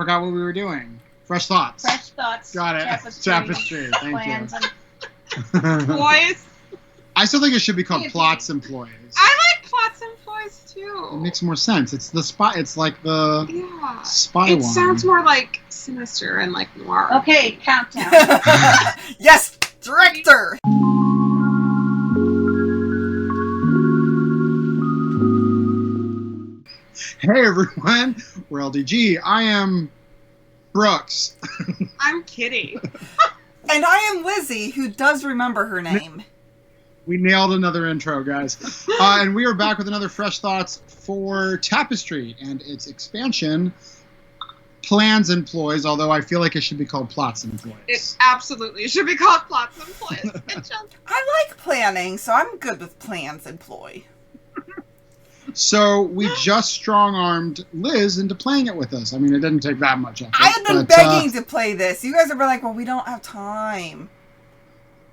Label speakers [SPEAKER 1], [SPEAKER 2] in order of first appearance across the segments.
[SPEAKER 1] Forgot what we were doing. Fresh thoughts.
[SPEAKER 2] Fresh thoughts.
[SPEAKER 1] Got it. Tapestry. Thank
[SPEAKER 2] Plans
[SPEAKER 1] you.
[SPEAKER 3] Ploys.
[SPEAKER 1] I still think it should be called Plots and Ploys.
[SPEAKER 3] I like Plots and Ploys too.
[SPEAKER 1] It makes more sense. It's the spy. It's like the spy
[SPEAKER 3] It
[SPEAKER 1] one.
[SPEAKER 3] sounds more like sinister and like noir.
[SPEAKER 2] Okay, countdown.
[SPEAKER 4] Yes, director.
[SPEAKER 1] Hey everyone, we're LDG. I am Brooks.
[SPEAKER 3] I'm Kitty.
[SPEAKER 4] And I am Lizzy, who does remember her name.
[SPEAKER 1] We nailed another intro, guys. And we are back with another Fresh Thoughts for Tapestry and its expansion, Plans and Ploys, although I feel like it should be called Plots and Ploys.
[SPEAKER 3] It absolutely should be called Plots and Ploys.
[SPEAKER 4] I like planning, so I'm good with plans and ploy.
[SPEAKER 1] So we just strong-armed Liz into playing it with us. I mean, it didn't take that much effort.
[SPEAKER 4] I have been begging to play this. You guys have been like, well, we don't have time.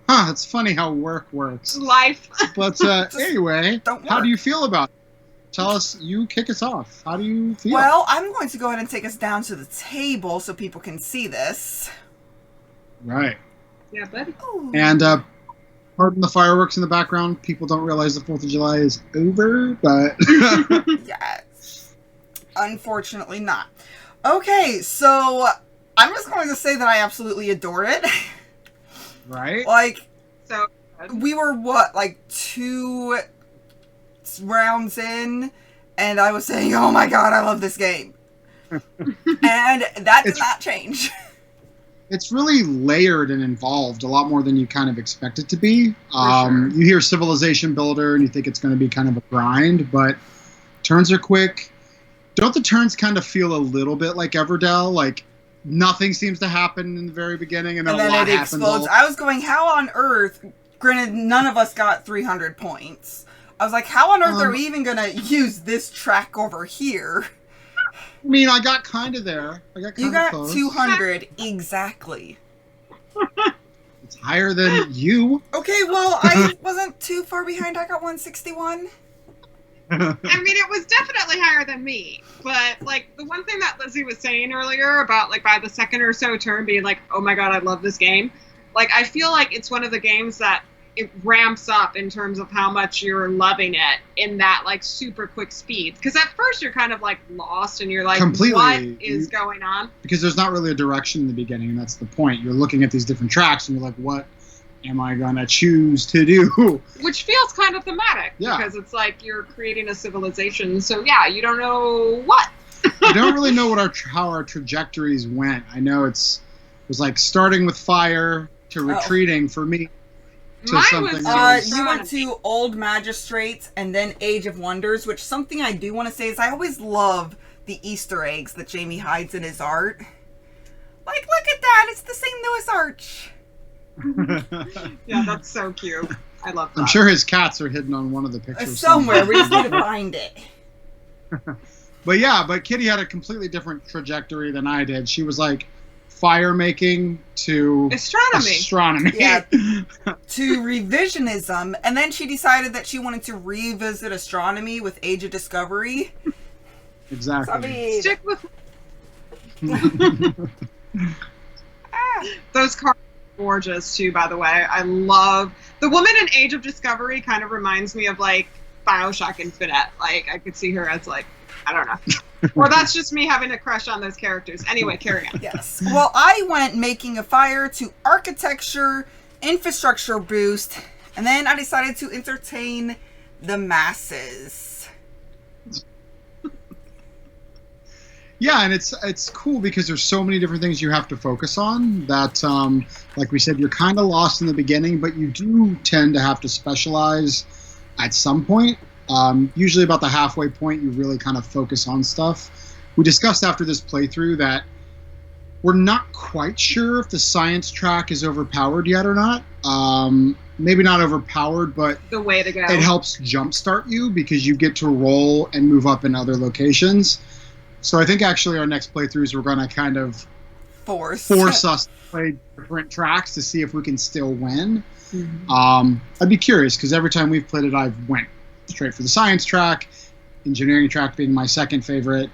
[SPEAKER 1] Huh, it's funny how work works.
[SPEAKER 3] Life.
[SPEAKER 1] But anyway, how do you feel about it? Tell us, you kick us off. How do you feel?
[SPEAKER 4] Well, I'm going to go ahead and take us down to the table so people can see this.
[SPEAKER 1] Right.
[SPEAKER 3] Yeah, buddy.
[SPEAKER 4] Ooh.
[SPEAKER 1] And pardon the fireworks in the background. People don't realize the 4th of July is over, but...
[SPEAKER 4] Yes. Unfortunately not. Okay, so I'm just going to say that I absolutely adore it.
[SPEAKER 1] Right?
[SPEAKER 4] Like,
[SPEAKER 3] So
[SPEAKER 4] we were, what, like 2 rounds in, and I was saying, oh my god, I love this game. And that did not change.
[SPEAKER 1] It's really layered and involved a lot more than you kind of expect it to be.
[SPEAKER 3] Sure.
[SPEAKER 1] You hear Civilization Builder and you think it's going to be kind of a grind, but turns are quick. Don't the turns kind of feel a little bit like Everdell? Like nothing seems to happen in the very beginning, and then a lot
[SPEAKER 4] it
[SPEAKER 1] happens.
[SPEAKER 4] explodes. I was going, how on earth? Granted, none of us got 300 points. I was like, how on earth are we even going to use this track over here?
[SPEAKER 1] I mean, I got kind of there. I got kind
[SPEAKER 4] You
[SPEAKER 1] of
[SPEAKER 4] got
[SPEAKER 1] close.
[SPEAKER 4] 200 exactly.
[SPEAKER 1] It's higher than you.
[SPEAKER 4] Okay, well, I wasn't too far behind. I got 161.
[SPEAKER 3] I mean, it was definitely higher than me, but like the one thing that Lizzy was saying earlier about like by the second or so turn being like, oh my god, I love this game. Like, I feel like it's one of the games that it ramps up in terms of how much you're loving it in that like super quick speed. Because at first you're kind of like lost and you're like,
[SPEAKER 1] Completely.
[SPEAKER 3] what is going on?
[SPEAKER 1] Because there's not really a direction in the beginning, and that's the point. You're looking at these different tracks, and you're like, what am I going to choose to do?
[SPEAKER 3] Which feels kind of thematic,
[SPEAKER 1] Yeah.
[SPEAKER 3] because it's like you're creating a civilization, so yeah, you don't know what.
[SPEAKER 1] I don't really know what how our trajectories went. I know it was like starting with fire to retreating for me to
[SPEAKER 3] Mine
[SPEAKER 1] something
[SPEAKER 3] was,
[SPEAKER 1] else.
[SPEAKER 4] You went to Old Magistrates and then Age of Wonders, which something I do want to say is I always love the Easter eggs that Jamie hides in his art. Like, look at that, it's the same Noah's Arch.
[SPEAKER 3] Yeah, that's so cute. I love that.
[SPEAKER 1] I'm sure his cats are hidden on one of the pictures
[SPEAKER 4] Somewhere, we just need to find it.
[SPEAKER 1] But yeah, but Kitty had a completely different trajectory than I did. She was like fire making to astronomy.
[SPEAKER 4] Yeah, to revisionism, and then she decided that she wanted to revisit astronomy with Age of Discovery.
[SPEAKER 1] Exactly.
[SPEAKER 4] So, I mean,
[SPEAKER 3] Stick with those cards are gorgeous too, by the way. I love the woman in Age of Discovery. Kind of reminds me of like BioShock Infinite. Like I could see her as like, I don't know, or that's just me having a crush on those characters. Anyway, carry on.
[SPEAKER 4] Yes. Well, I went making a fire to architecture, infrastructure boost, and then I decided to entertain the masses.
[SPEAKER 1] Yeah, and it's cool because there's so many different things you have to focus on that, like we said, you're kind of lost in the beginning, but you do tend to have to specialize at some point. Usually about the halfway point, you really kind of focus on stuff. We discussed after this playthrough that we're not quite sure if the science track is overpowered yet or not. Maybe not overpowered, but
[SPEAKER 3] The way to go.
[SPEAKER 1] it helps jumpstart you because you get to roll and move up in other locations. So I think actually our next playthroughs we're going to kind of force us to play different tracks to see if we can still win. Mm-hmm. I'd be curious because every time we've played it, I've went straight for the science track, engineering track being my second favorite.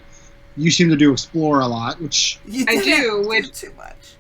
[SPEAKER 1] you seem to do explore a lot, which
[SPEAKER 4] You
[SPEAKER 3] I
[SPEAKER 4] didn't
[SPEAKER 3] do, which-
[SPEAKER 4] too much.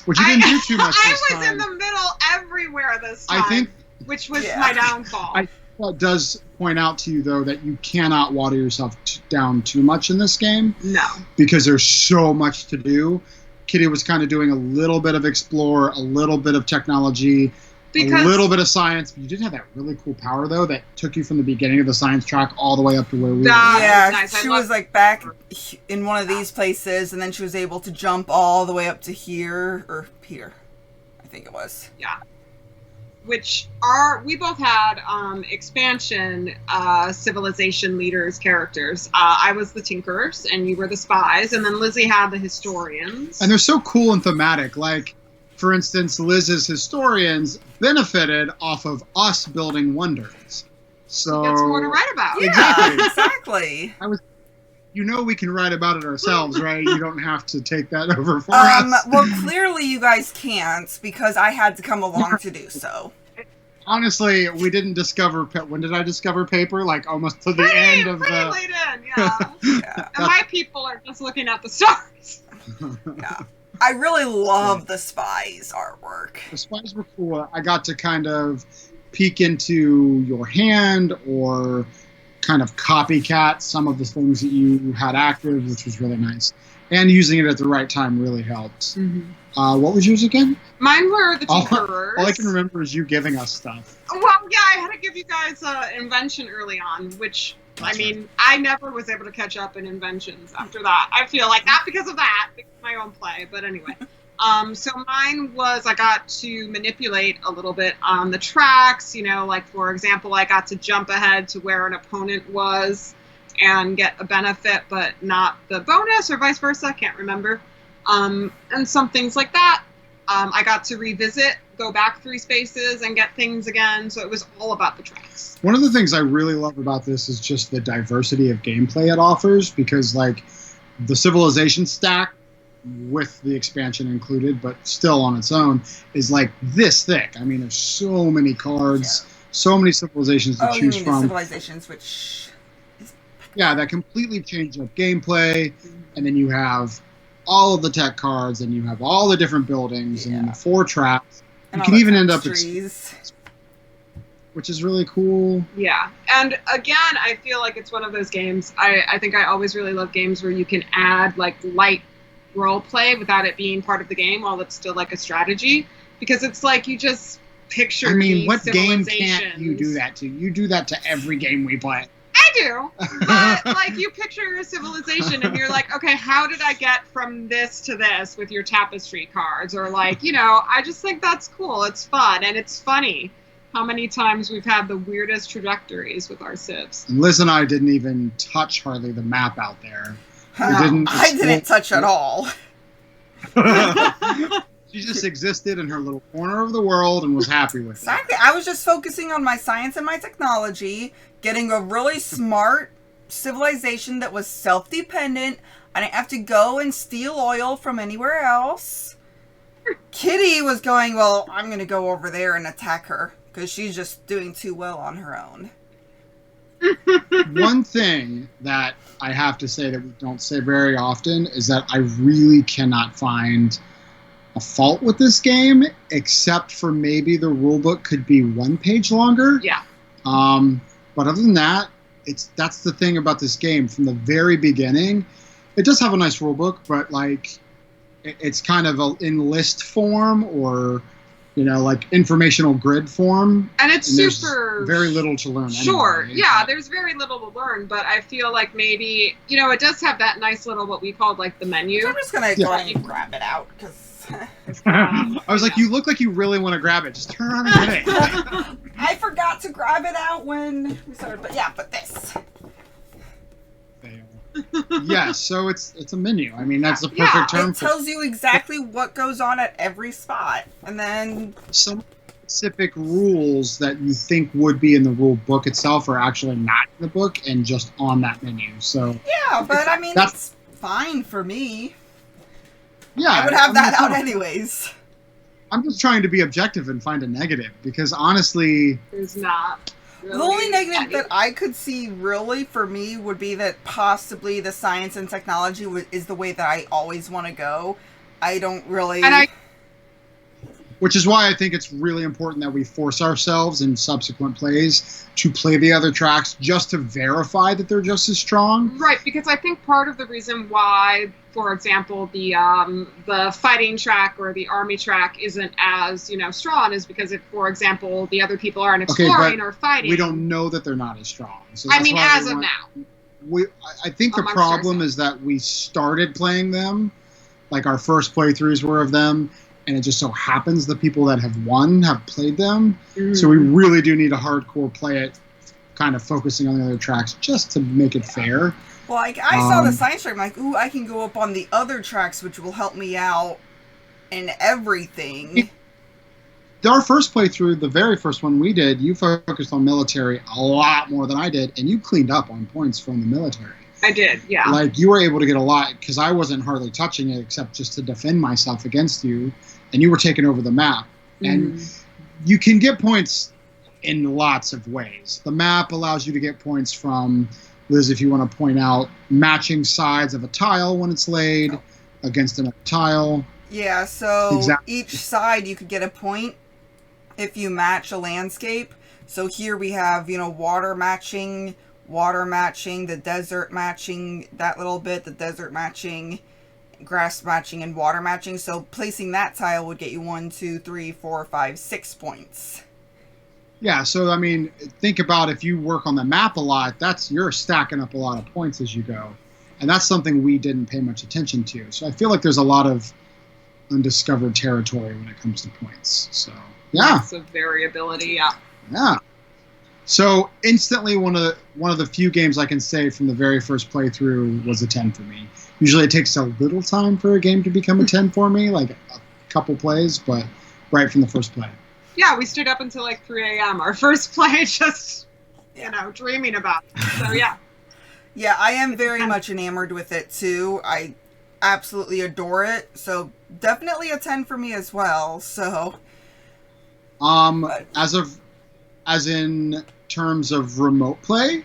[SPEAKER 1] you didn't do too much
[SPEAKER 3] I
[SPEAKER 1] this
[SPEAKER 3] was
[SPEAKER 1] time.
[SPEAKER 3] in the middle everywhere this time.
[SPEAKER 1] I think
[SPEAKER 3] which was
[SPEAKER 4] Yeah.
[SPEAKER 3] my downfall.
[SPEAKER 1] that does point out to you, though, that you cannot water yourself down too much in this game
[SPEAKER 3] No.
[SPEAKER 1] because there's so much to do. Kitty was kind of doing a little bit of explore, a little bit of technology, a little bit of science. You did have that really cool power, though, that took you from the beginning of the science track all the way up to where we were.
[SPEAKER 3] That
[SPEAKER 4] Yeah,
[SPEAKER 3] was nice.
[SPEAKER 4] she
[SPEAKER 3] I
[SPEAKER 4] was
[SPEAKER 3] love-
[SPEAKER 4] like back in one of these places, and then she was able to jump all the way up to here, or here, I think it was.
[SPEAKER 3] Yeah. Which we both had expansion civilization leaders characters. I was the Tinkerers, and you were the spies, and then Lizzy had the historians.
[SPEAKER 1] And they're so cool and thematic. Like, for instance, Liz's historians benefited off of us building wonders. So
[SPEAKER 3] That's more to write about.
[SPEAKER 1] Exactly.
[SPEAKER 4] Yeah, exactly.
[SPEAKER 1] you know we can write about it ourselves, right? You don't have to take that over for us.
[SPEAKER 4] Well, clearly you guys can't, because I had to come along to do so.
[SPEAKER 1] Honestly, we didn't discover. When did I discover paper? Like almost to the
[SPEAKER 3] Pretty
[SPEAKER 1] end of
[SPEAKER 3] late in, yeah.
[SPEAKER 4] Yeah.
[SPEAKER 3] And my people are just looking at the stars.
[SPEAKER 4] Yeah. I really love the spies artwork.
[SPEAKER 1] The spies were cool. I got to kind of peek into your hand or kind of copycat some of the things that you had active, which was really nice. And using it at the right time really helped.
[SPEAKER 3] Mm-hmm.
[SPEAKER 1] What was yours again?
[SPEAKER 3] Mine were the
[SPEAKER 1] All
[SPEAKER 3] Tinkerers.
[SPEAKER 1] I can remember is you giving us stuff.
[SPEAKER 3] Well, yeah, I had to give you guys invention early on, which,
[SPEAKER 1] That's
[SPEAKER 3] I mean, I never was able to catch up in inventions after that. I feel like not because of that, because of my own play, but anyway. So mine was I got to manipulate a little bit on the tracks, you know, like, for example, I got to jump ahead to where an opponent was and get a benefit, but not the bonus, or vice versa, I can't remember. And some things like that. I got to revisit, go back 3 spaces, and get things again. So it was all about the tracks.
[SPEAKER 1] One of the things I really love about this is just the diversity of gameplay it offers, because like the civilization stack with the expansion included, but still on its own, is like this thick. I mean, there's so many cards, so many civilizations to
[SPEAKER 4] Oh, you
[SPEAKER 1] choose
[SPEAKER 4] mean the
[SPEAKER 1] from.
[SPEAKER 4] civilizations, which...
[SPEAKER 1] Yeah, that completely changed up gameplay, and then you have all of the tech cards, and you have all the different buildings, and then the 4 traps.
[SPEAKER 4] and
[SPEAKER 1] You
[SPEAKER 4] all
[SPEAKER 1] can
[SPEAKER 4] the
[SPEAKER 1] even end up,
[SPEAKER 4] tapestries.
[SPEAKER 1] which is really cool.
[SPEAKER 3] Yeah. And again, I feel like it's one of those games. I think I always really love games where you can add like light role play without it being part of the game while it's still like a strategy. Because it's like you just picture
[SPEAKER 1] I mean,
[SPEAKER 3] these
[SPEAKER 1] what game can't
[SPEAKER 3] civilizations.
[SPEAKER 1] you do that to? You do that to every game we play.
[SPEAKER 3] I do, but like you picture your civilization and you're like, okay, how did I get from this to this with your tapestry cards? Or like, you know, I just think that's cool. It's fun and it's funny how many times we've had the weirdest trajectories with our civs.
[SPEAKER 1] And Liz and I didn't even touch hardly the map out there.
[SPEAKER 4] I didn't touch at all.
[SPEAKER 1] She just existed in her little corner of the world and was happy with it.
[SPEAKER 4] Exactly. I was just focusing on my science and my technology, getting a really smart civilization that was self-dependent. I didn't have to go and steal oil from anywhere else. Kitty was going, well, I'm going to go over there and attack her because she's just doing too well on her own.
[SPEAKER 1] One thing that I have to say that we don't say very often is that I really cannot find a fault with this game, except for maybe the rulebook could be 1 page longer.
[SPEAKER 3] Yeah.
[SPEAKER 1] But other than that, that's the thing about this game. From the very beginning, it does have a nice rulebook, but like it's kind of in list form or, you know, like informational grid form.
[SPEAKER 3] And it's
[SPEAKER 1] And there's
[SPEAKER 3] super
[SPEAKER 1] very little to learn.
[SPEAKER 3] Sure,
[SPEAKER 1] anyway.
[SPEAKER 3] yeah, there's very little to learn, but I feel like maybe, you know, it does have that nice little, what we called like the menu.
[SPEAKER 4] So I'm just going to go ahead and grab it out because...
[SPEAKER 1] I was like, you look like you really want to grab it. Just turn around and get it.
[SPEAKER 4] I forgot to grab it out when we started, but this.
[SPEAKER 1] Yeah, so it's a menu. I mean, that's the
[SPEAKER 3] Yeah,
[SPEAKER 1] perfect term
[SPEAKER 4] It
[SPEAKER 1] for
[SPEAKER 4] tells you exactly what goes on at every spot. And then...
[SPEAKER 1] some specific rules that you think would be in the rule book itself are actually not in the book and just on that menu. So
[SPEAKER 4] Yeah, but I mean,
[SPEAKER 1] That's-
[SPEAKER 4] it's fine for me.
[SPEAKER 1] yeah,
[SPEAKER 4] I would have that
[SPEAKER 1] it's
[SPEAKER 4] out
[SPEAKER 1] not-
[SPEAKER 4] anyways.
[SPEAKER 1] I'm just trying to be objective and find a negative because honestly,
[SPEAKER 3] There's not. Really?
[SPEAKER 4] The only negative that I could see really for me would be that possibly the science and technology is the way that I always want to go. I don't really...
[SPEAKER 1] Which is why I think it's really important that we force ourselves in subsequent plays to play the other tracks just to verify that they're just as strong.
[SPEAKER 3] Right, because I think part of the reason why, for example, the fighting track or the army track isn't as, strong is because if, for example, the other people aren't exploring or fighting.
[SPEAKER 1] We don't know that they're not as strong. So
[SPEAKER 3] I mean, as of now.
[SPEAKER 1] I think the problem is that we started playing them, like our first playthroughs were of them, and it just so happens the people that have won have played them. Mm. So we really do need to hardcore play it, kind of focusing on the other tracks just to make it fair.
[SPEAKER 4] Well, I saw the science track, I'm like, ooh, I can go up on the other tracks, which will help me out in everything.
[SPEAKER 1] Our first playthrough, the very first one we did, you focused on military a lot more than I did, and you cleaned up on points from the military.
[SPEAKER 3] I did, yeah.
[SPEAKER 1] Like, you were able to get a lot, because I wasn't hardly touching it except just to defend myself against you, and you were taking over the map. And you can get points in lots of ways. The map allows you to get points from, Liz, if you want to point out, matching sides of a tile when it's laid against another tile.
[SPEAKER 4] Yeah, so each side you could get a point if you match a landscape. So here we have, water matching, the desert matching that little bit, the desert matching, grass matching, and water matching. So placing that tile would get you 1, 2, 3, 4, 5, 6 points.
[SPEAKER 1] Yeah, so I mean, think about if you work on the map a lot, you're stacking up a lot of points as you go. And that's something we didn't pay much attention to. So I feel like there's a lot of undiscovered territory when it comes to points. So, yeah.
[SPEAKER 3] Lots of variability, yeah.
[SPEAKER 1] Yeah. So instantly, one of the few games I can say from the very first playthrough was a 10 for me. Usually it takes a little time for a game to become a 10 for me, like a couple plays, but right from the first play.
[SPEAKER 3] Yeah, we stayed up until like 3 a.m. Our first play, just, dreaming about it. So, yeah.
[SPEAKER 4] Yeah, I am very much enamored with it, too. I absolutely adore it. So, definitely a 10 for me as well. So,
[SPEAKER 1] as in terms of remote play?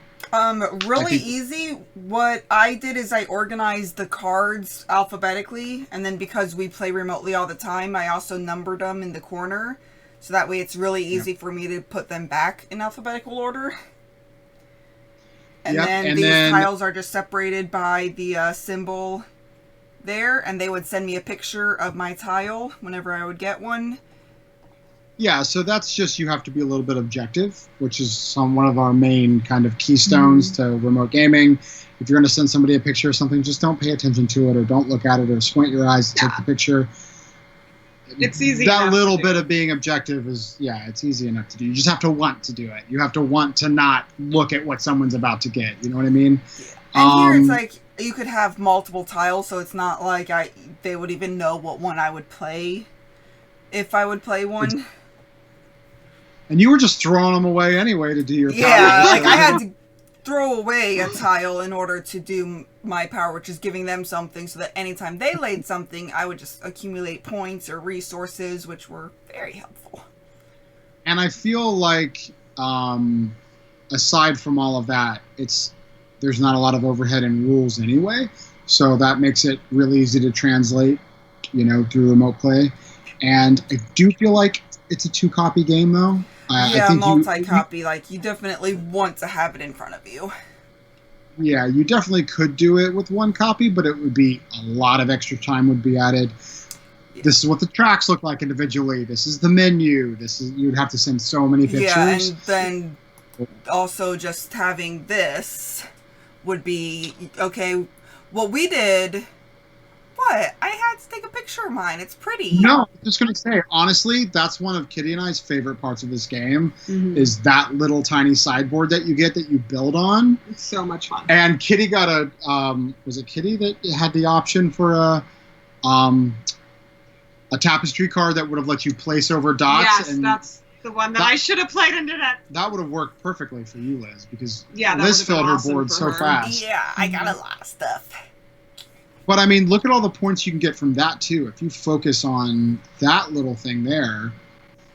[SPEAKER 4] Really easy. What I did is I organized the cards alphabetically, and then because we play remotely all the time, I also numbered them in the corner. So that way it's really easy for me to put them back in alphabetical order. And then these tiles are just separated by the symbol there, and they would send me a picture of my tile whenever I would get one.
[SPEAKER 1] Yeah, so that's just, you have to be a little bit objective, which is one of our main kind of keystones to remote gaming. If you're going to send somebody a picture of something, just don't pay attention to it, or don't look at it, or squint your eyes to take the picture.
[SPEAKER 3] It's easy.
[SPEAKER 1] That little bit of being objective is, it's easy enough to do. You just have to want to do it. You have to want to not look at what someone's about to get. You know what I mean?
[SPEAKER 4] And here it's like you could have multiple tiles, so it's not like they would even know what one I would play if I would play one.
[SPEAKER 1] And you were just throwing them away anyway to do your power.
[SPEAKER 4] Yeah, like I had to throw away a tile in order to do my power, which is giving them something, so that anytime they laid something, I would just accumulate points or resources, which were very helpful.
[SPEAKER 1] And I feel like, aside from all of that, there's not a lot of overhead and rules anyway, so that makes it really easy to translate, through remote play. And I do feel like it's a 2-copy game, though.
[SPEAKER 4] I think multi-copy, you definitely want to have it in front of you.
[SPEAKER 1] Yeah, you definitely could do it with 1 copy, but it would be a lot of extra time would be added. Yeah. This is what the tracks look like individually. This is the menu. You'd have to send so many pictures.
[SPEAKER 4] Yeah, and then also just having this would be, okay, what we did... What? I had to take a picture of mine. It's pretty.
[SPEAKER 1] No, I'm just going to say, honestly, that's one of Kitty and I's favorite parts of this game, is that little tiny sideboard that you get that you build on.
[SPEAKER 3] It's so much fun.
[SPEAKER 1] And Kitty got was it Kitty that had the option for a tapestry card that would have let you place over dots?
[SPEAKER 3] Yes, and that's the one that I should have played into that.
[SPEAKER 1] That would have worked perfectly for you, Liz, because
[SPEAKER 3] Liz
[SPEAKER 1] filled her board so fast.
[SPEAKER 4] Yeah, I got a lot of stuff.
[SPEAKER 1] But, I mean, look at all the points you can get from that, too. If you focus on that little thing there,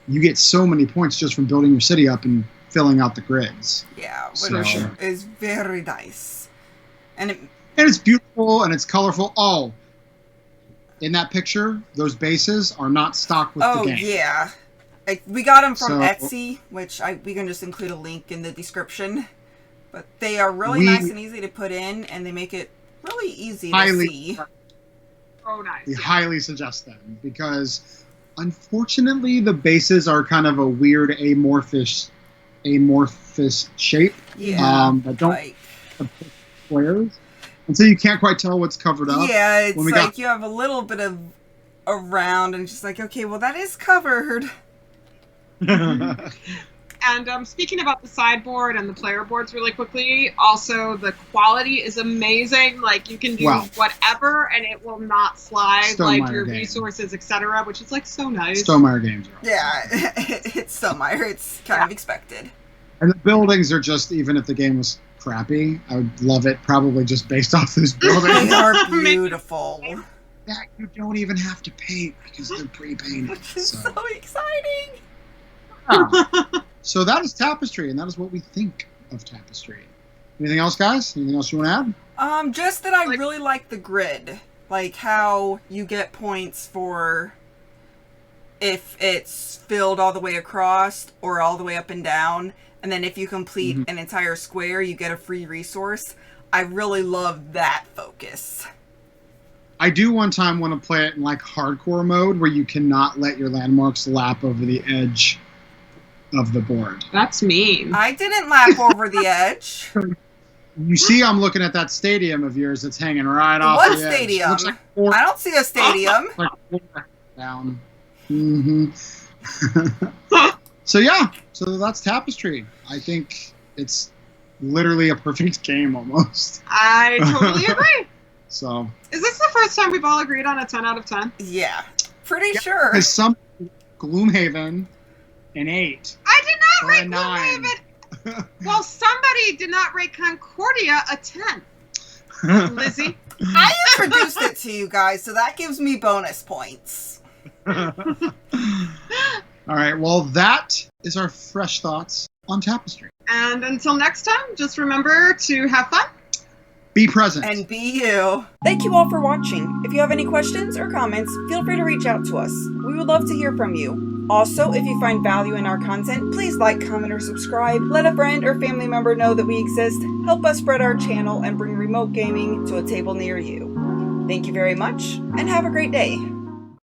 [SPEAKER 1] you get so many points just from building your city up and filling out the grids.
[SPEAKER 4] Yeah, which
[SPEAKER 1] So-
[SPEAKER 4] is very nice. And
[SPEAKER 1] it's beautiful and it's colorful. Oh, in that picture, those bases are not stock with the game.
[SPEAKER 4] Yeah. We got them from
[SPEAKER 1] So-
[SPEAKER 4] Etsy, which we can just include a link in the description. But they are really nice and easy to put in, and they make it really easy to see.
[SPEAKER 3] Oh, nice.
[SPEAKER 1] We highly suggest them because, unfortunately, the bases are kind of a weird amorphous shape.
[SPEAKER 4] Yeah.
[SPEAKER 1] That don't have squares, and so you can't quite tell what's covered up.
[SPEAKER 4] Yeah, it's like you have a little bit of a round, and just like, okay, well, that is covered.
[SPEAKER 3] And speaking about the sideboard and the player boards really quickly, also the quality is amazing. Like, you can do whatever and it will not slide, like your resources, etc., which is like so nice.
[SPEAKER 1] Stonemaier games are
[SPEAKER 4] it's Stonemaier. It's kind of expected.
[SPEAKER 1] And the buildings are just, even if the game was crappy, I would love it probably just based off those buildings.
[SPEAKER 4] They are beautiful.
[SPEAKER 1] That you don't even have to paint because they're pre-painted.
[SPEAKER 4] Which is so exciting.
[SPEAKER 1] So that is Tapestry, and that is what we think of Tapestry. Anything else, guys? Anything else you want to
[SPEAKER 4] add? Just that I really like the grid. Like how you get points for if it's filled all the way across or all the way up and down. And then if you complete an entire square, you get a free resource. I really love that focus.
[SPEAKER 1] I do one time want to play it in like hardcore mode where you cannot let your landmarks lap over the edge of the board.
[SPEAKER 3] That's mean.
[SPEAKER 4] I didn't lap over the edge.
[SPEAKER 1] You see, I'm looking at that stadium of yours that's hanging right off
[SPEAKER 4] What
[SPEAKER 1] the edge.
[SPEAKER 4] stadium?
[SPEAKER 1] Looks like
[SPEAKER 4] I don't see a stadium.
[SPEAKER 1] Down. So yeah, so that's Tapestry. I think it's literally a perfect game almost.
[SPEAKER 3] I totally agree.
[SPEAKER 1] So
[SPEAKER 3] is this the first time we've all agreed on a 10 out of 10?
[SPEAKER 4] Yeah, pretty sure.
[SPEAKER 1] Because some Gloomhaven an 8.
[SPEAKER 3] I did not
[SPEAKER 1] or
[SPEAKER 3] rate
[SPEAKER 1] a 9.
[SPEAKER 3] Gloomhaven. Well, somebody did not rate Concordia a 10. Lizzy.
[SPEAKER 4] I introduced it to you guys, so that gives me bonus points.
[SPEAKER 1] All right, well, that is our fresh thoughts on Tapestry.
[SPEAKER 3] And until next time, just remember to have fun.
[SPEAKER 1] Be present.
[SPEAKER 4] And be you. Thank you all for watching. If you have any questions or comments, feel free to reach out to us. We would love to hear from you. Also, if you find value in our content, please like, comment, or subscribe. Let a friend or family member know that we exist. Help us spread our channel and bring remote gaming to a table near you. Thank you very much, and have a great day.